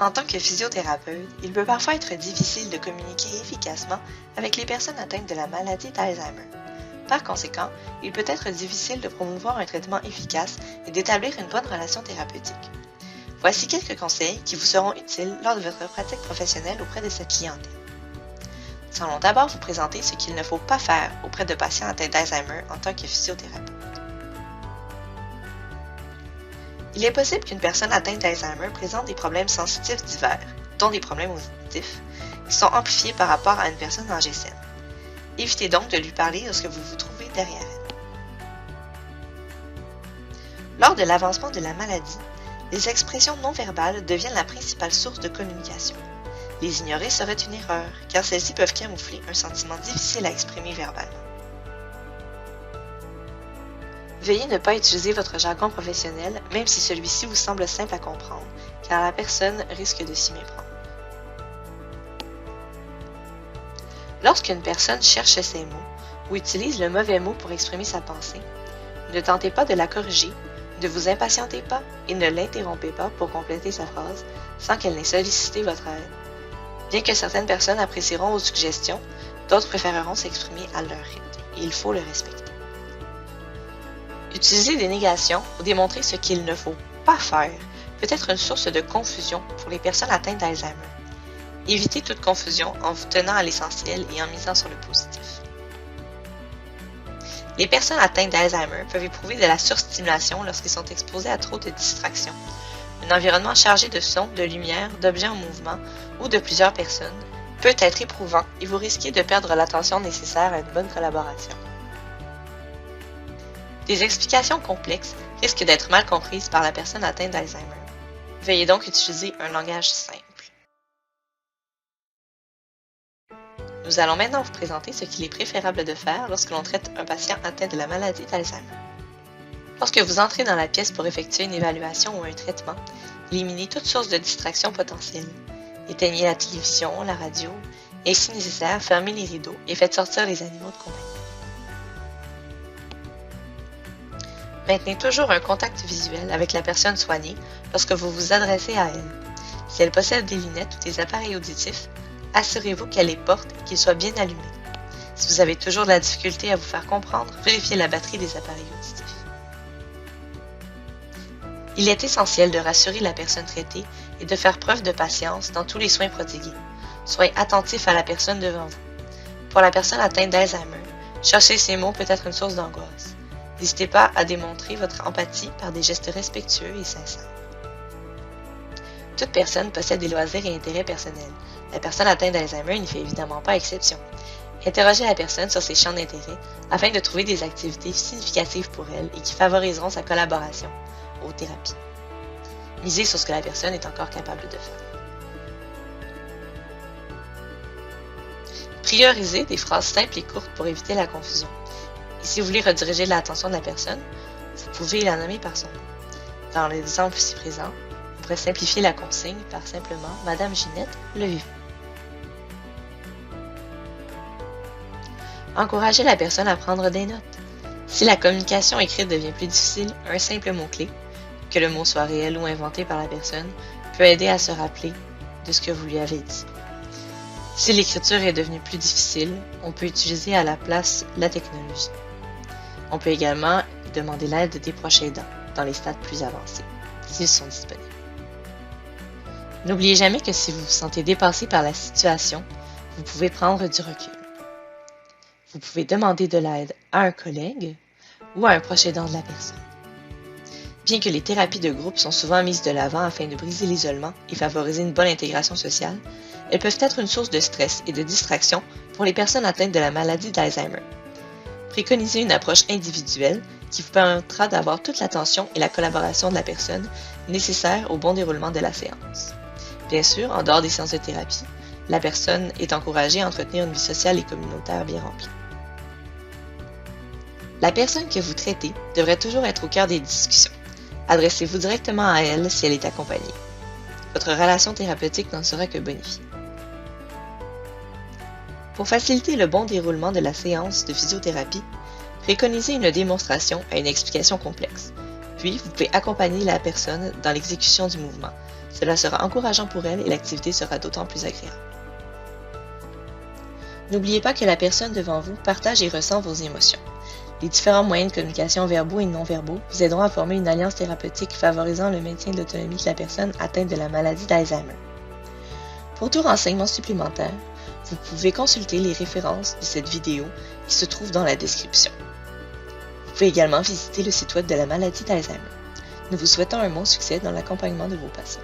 En tant que physiothérapeute, il peut parfois être difficile de communiquer efficacement avec les personnes atteintes de la maladie d'Alzheimer. Par conséquent, il peut être difficile de promouvoir un traitement efficace et d'établir une bonne relation thérapeutique. Voici quelques conseils qui vous seront utiles lors de votre pratique professionnelle auprès de cette clientèle. Nous allons d'abord vous présenter ce qu'il ne faut pas faire auprès de patients atteints d'Alzheimer en tant que physiothérapeute. Il est possible qu'une personne atteinte d'Alzheimer présente des problèmes sensitifs divers, dont des problèmes auditifs, qui sont amplifiés par rapport à une personne âgée saine. Évitez donc de lui parler lorsque vous vous trouvez derrière elle. Lors de l'avancement de la maladie, les expressions non verbales deviennent la principale source de communication. Les ignorer serait une erreur, car celles-ci peuvent camoufler un sentiment difficile à exprimer verbalement. Veuillez ne pas utiliser votre jargon professionnel, même si celui-ci vous semble simple à comprendre, car la personne risque de s'y méprendre. Lorsqu'une personne cherche ses mots ou utilise le mauvais mot pour exprimer sa pensée, ne tentez pas de la corriger, ne vous impatientez pas et ne l'interrompez pas pour compléter sa phrase sans qu'elle n'ait sollicité votre aide. Bien que certaines personnes apprécieront vos suggestions, d'autres préféreront s'exprimer à leur rythme, et il faut le respecter. Utiliser des négations ou démontrer ce qu'il ne faut pas faire peut être une source de confusion pour les personnes atteintes d'Alzheimer. Évitez toute confusion en vous tenant à l'essentiel et en misant sur le positif. Les personnes atteintes d'Alzheimer peuvent éprouver de la surstimulation lorsqu'ils sont exposés à trop de distractions. Un environnement chargé de sons, de lumière, d'objets en mouvement ou de plusieurs personnes peut être éprouvant et vous risquez de perdre l'attention nécessaire à une bonne collaboration. Des explications complexes risquent d'être mal comprises par la personne atteinte d'Alzheimer. Veuillez donc utiliser un langage simple. Nous allons maintenant vous présenter ce qu'il est préférable de faire lorsque l'on traite un patient atteint de la maladie d'Alzheimer. Lorsque vous entrez dans la pièce pour effectuer une évaluation ou un traitement, éliminez toute source de distraction potentielle. Éteignez la télévision, la radio, et si nécessaire, fermez les rideaux et faites sortir les animaux de compagnie. Maintenez toujours un contact visuel avec la personne soignée lorsque vous vous adressez à elle. Si elle possède des lunettes ou des appareils auditifs, assurez-vous qu'elle les porte et qu'ils soient bien allumés. Si vous avez toujours de la difficulté à vous faire comprendre, vérifiez la batterie des appareils auditifs. Il est essentiel de rassurer la personne traitée et de faire preuve de patience dans tous les soins prodigués. Soyez attentif à la personne devant vous. Pour la personne atteinte d'Alzheimer, chercher ces mots peut être une source d'angoisse. N'hésitez pas à démontrer votre empathie par des gestes respectueux et sincères. Toute personne possède des loisirs et intérêts personnels. La personne atteinte d'Alzheimer n'y fait évidemment pas exception. Interrogez la personne sur ses champs d'intérêt afin de trouver des activités significatives pour elle et qui favoriseront sa collaboration aux thérapies. Misez sur ce que la personne est encore capable de faire. Priorisez des phrases simples et courtes pour éviter la confusion. Et si vous voulez rediriger l'attention de la personne, vous pouvez la nommer par son nom. Dans l'exemple ici présent, on pourrait simplifier la consigne par simplement « Madame Ginette, levez-vous ». Encouragez la personne à prendre des notes. Si la communication écrite devient plus difficile, un simple mot-clé, que le mot soit réel ou inventé par la personne, peut aider à se rappeler de ce que vous lui avez dit. Si l'écriture est devenue plus difficile, on peut utiliser à la place la technologie. On peut également demander l'aide des proches aidants dans les stades plus avancés, s'ils sont disponibles. N'oubliez jamais que si vous vous sentez dépassé par la situation, vous pouvez prendre du recul. Vous pouvez demander de l'aide à un collègue ou à un proche aidant de la personne. Bien que les thérapies de groupe sont souvent mises de l'avant afin de briser l'isolement et favoriser une bonne intégration sociale, elles peuvent être une source de stress et de distraction pour les personnes atteintes de la maladie d'Alzheimer. Préconisez une approche individuelle qui vous permettra d'avoir toute l'attention et la collaboration de la personne nécessaire au bon déroulement de la séance. Bien sûr, en dehors des séances de thérapie, la personne est encouragée à entretenir une vie sociale et communautaire bien remplie. La personne que vous traitez devrait toujours être au cœur des discussions. Adressez-vous directement à elle si elle est accompagnée. Votre relation thérapeutique n'en sera que bonifiée. Pour faciliter le bon déroulement de la séance de physiothérapie, préconisez une démonstration à une explication complexe. Puis, vous pouvez accompagner la personne dans l'exécution du mouvement. Cela sera encourageant pour elle et l'activité sera d'autant plus agréable. N'oubliez pas que la personne devant vous partage et ressent vos émotions. Les différents moyens de communication verbaux et non verbaux vous aideront à former une alliance thérapeutique favorisant le maintien de l'autonomie de la personne atteinte de la maladie d'Alzheimer. Pour tout renseignement supplémentaire, vous pouvez consulter les références de cette vidéo qui se trouvent dans la description. Vous pouvez également visiter le site web de la maladie d'Alzheimer. Nous vous souhaitons un bon succès dans l'accompagnement de vos patients.